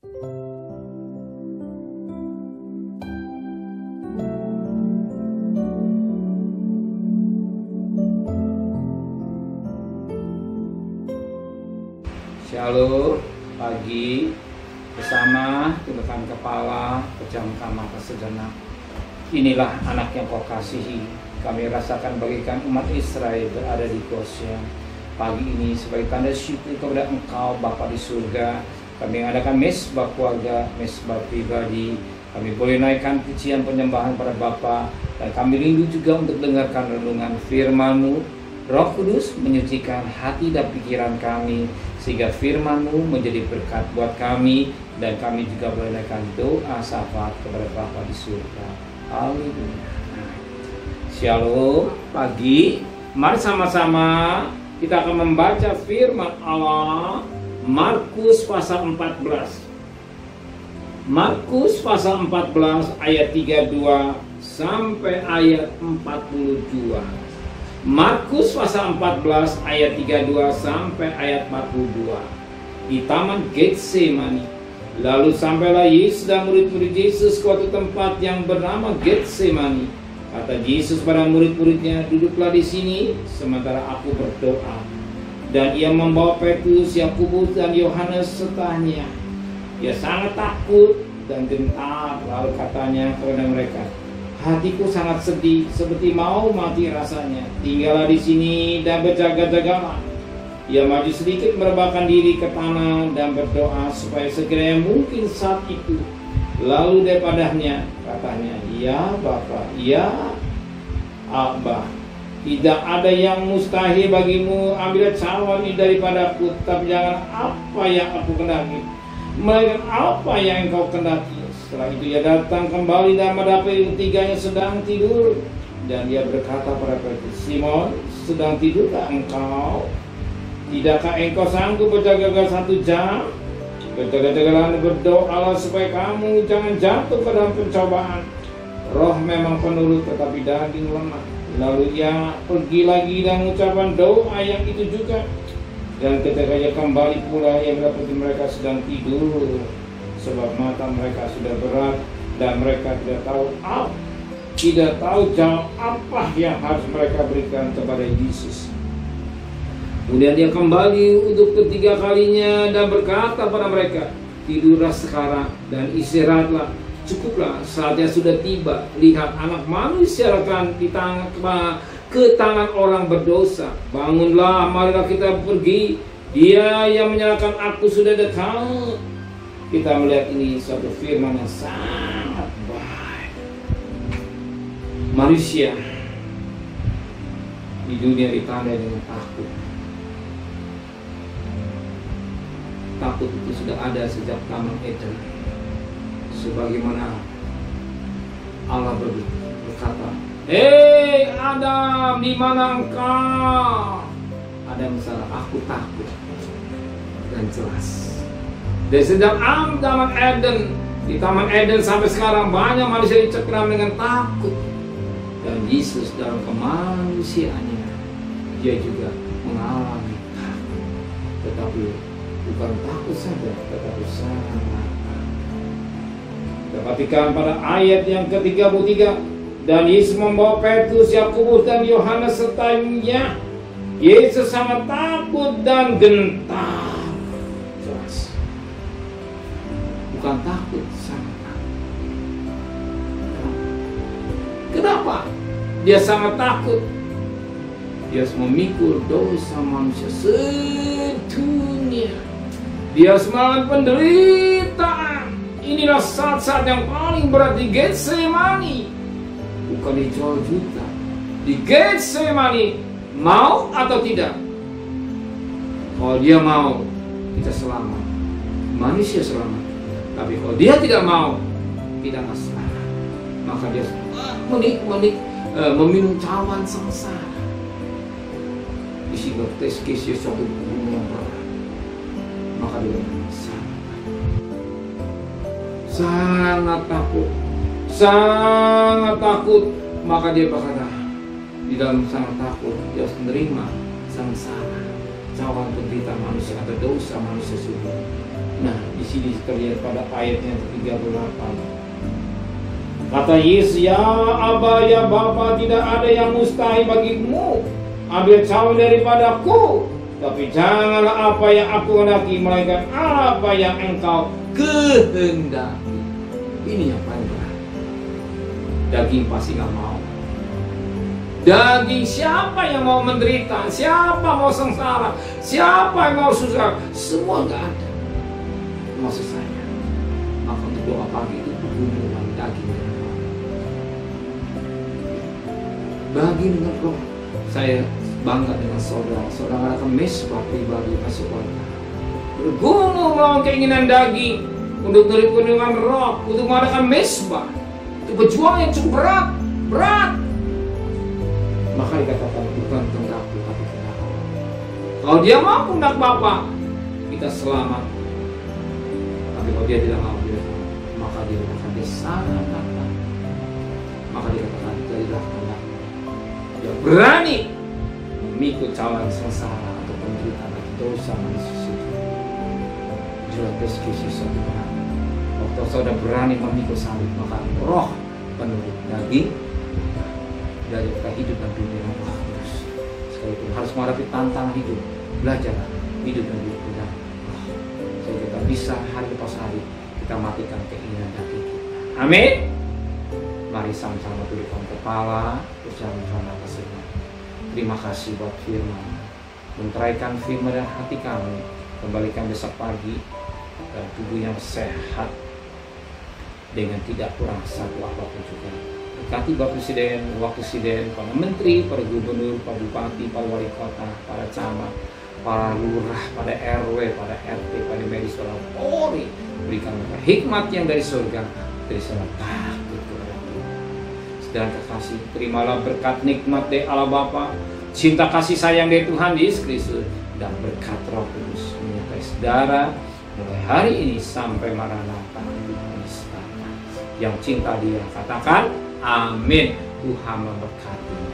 Shalom, pagi bersama tundukkan kepala, pejamkan mata sejenak. Inilah anak yang kau kasihi, kami rasakan bagikan umat Israel berada di Goshen. Pagi ini sebagai tanda syukur kepada Engkau Bapa di surga, kami mengadakan mesbah keluarga, mesbah pribadi. Kami boleh naikkan pujian penyembahan pada Bapa, dan kami rindu juga untuk dengarkan renungan firman-Mu. Roh Kudus menyucikan hati dan pikiran kami, sehingga firman-Mu menjadi berkat buat kami, dan kami juga boleh menaikkan doa syafaat kepada Bapa di surga. Haleluya. Shalom, pagi. Mari sama-sama kita akan membaca firman Allah, Markus pasal 14. Markus pasal 14 ayat 32 sampai ayat 42. Markus pasal 14 ayat 32 sampai ayat 42. Di taman Getsemani, lalu sampailah Yesus dan murid-murid Yesus ke suatu tempat yang bernama Getsemani. Kata Yesus pada murid-muridnya, duduklah di sini sementara aku berdoa. Dan ia membawa Petrus, Yakobus dan Yohanes sertanya. Ia sangat takut dan gentar, lalu katanya kepada mereka, hatiku sangat sedih, seperti mau mati rasanya. Tinggallah di sini dan berjaga-jagalah. Ia maju sedikit merebahkan diri ke tanah dan berdoa supaya segera yang mungkin saat itu. Lalu daripadanya katanya, ya Bapa, ya Abba, tidak ada yang mustahil bagimu. Ambillah cawan ini daripadaku, tapi jangan apa yang aku kendaki, melainkan apa yang engkau kendaki. Setelah itu ia datang kembali dan mendapati tiganya sedang tidur. Dan dia berkata pada Petrus, Simon, sedang tidurkah engkau? Tidakkah engkau sanggup berjaga-jaga 1 jam? Berjaga-jagalah dan berdoalah supaya kamu jangan jatuh ke dalam pencobaan. Roh memang penurut tetapi daging lemah. Lalu ia pergi lagi dan mengucapkan doa yang itu juga. Dan ketika ia kembali pula, ia mendapati mereka sedang tidur, sebab mata mereka sudah berat dan mereka tidak tahu jawab apa yang harus mereka berikan kepada Yesus. Kemudian dia kembali untuk ketiga kalinya dan berkata pada mereka, tidurlah sekarang dan istirahatlah, cukuplah, saatnya sudah tiba. Lihat, anak manusia akan ke tangan orang berdosa. Bangunlah, marilah kita pergi, dia yang menyalahkan aku sudah dekat. Kita melihat ini suatu firman yang sangat baik. Manusia di dunia ditandai dengan takut. Takut itu sudah ada sejak Taman Eden. Sebagaimana Allah berkata, hei Adam, di mana engkau? Adam salah, aku takut. Dan jelas. Dari sejak di Taman Eden sampai sekarang banyak manusia dicekram dengan takut. Dan Yesus dalam kemanusiaannya, dia juga mengalami takut. Tetapi bukan takut saja, tetapi sangat takut. Perhatikan pada ayat yang ke-33. Dan Yesus membawa Petrus, Yakobus dan Yohanes sertanya. Yesus sangat takut dan gentar. Bukan takut, sangat takut. Kenapa dia sangat takut? Dia harus memikul dosa manusia sedunia. Dia harus mengalami penderitaan. Inilah saat-saat yang paling berat di Getsemani. Bukan dijual juta. Di Getsemani, mau atau tidak? Kalau dia mau, kita selamat. Manusia selamat. Tapi kalau dia tidak mau, kita nggak selamat. Maka dia meminum cawan sengsara. Isi tes kisah suatu gunung yang berat. Maka dia sangat takut, sangat takut. Maka dia berkata, di dalam sangat takut, dia harus menerima sengsara, cawan penderitaan manusia atau dosa manusia sendiri. Nah, di sini terlihat pada ayatnya 38. Kata Yesus, ya Aba, ya Bapa, tidak ada yang mustahil bagimu. Ambil cawan daripadaku, tapi janganlah apa yang aku kehendaki, melainkan apa yang engkau kehendaki. Ini yang paling berat. Daging pasti nggak mau. Daging, siapa yang mau menderita? Siapa mau sengsara? Siapa yang mau susah? Semua nggak ada. Maksud saya, maka untuk doa pagi itu hubungan daging dengan roh. Daging dengan roh. Saya bangga dengan saudara. Saudara akan mesbah pribadi masuk surga. Bergumul melawan keinginan daging untuk berkunjungan roh, untuk mengadakan mesbah. Itu perjuangan yang cukup berat. Maka dikatakan bukan kehendakku tapi kehendak Allah. Kalau dia mau kehendak Bapa, kita selamat. Tapi kalau dia tidak mau, maka dia akan disalahan. Maka dikatakan jadilah kehendak. Dia berani memikul cawan sengsara atau penderitaan atau dosa manusia. Jelas diskusi suatu berat. Waktu saudara berani memikul salib, maka roh penurut daging dari kita hidup dan dunia yang bagus. Sekali itu harus menghadapi tantangan hidup, belajar hidup dan hidup dengan roh. Jadi kita bisa hari lepas hari kita matikan keinginan daging kita. Amin. Mari sama-sama tundukkan kepala, ucapkan terima kasih. Terima kasih buat firman. Menteraikan firman dan hati kami. Kembalikan besok pagi dan tubuh yang sehat dengan tidak kurang satu apapun juga. Berkati Bapak Presiden, Wakil Presiden, para Menteri, para Gubernur, para Bupati, para Wali Kota, para Camat, para Lurah, pada RW, pada RT, pada medis, para Polri. Berikan mereka hikmat yang dari surga, dari sana takut kepada Tuhan. Dan kekasih, terimalah berkat nikmat dari Allah Bapa, cinta kasih sayang dari Tuhan Yesus Kristus, dan berkat Roh Kudus menyertai saudara mulai hari ini sampai Maranatha. Yang cinta Dia katakan amin. Tuhan memberkati.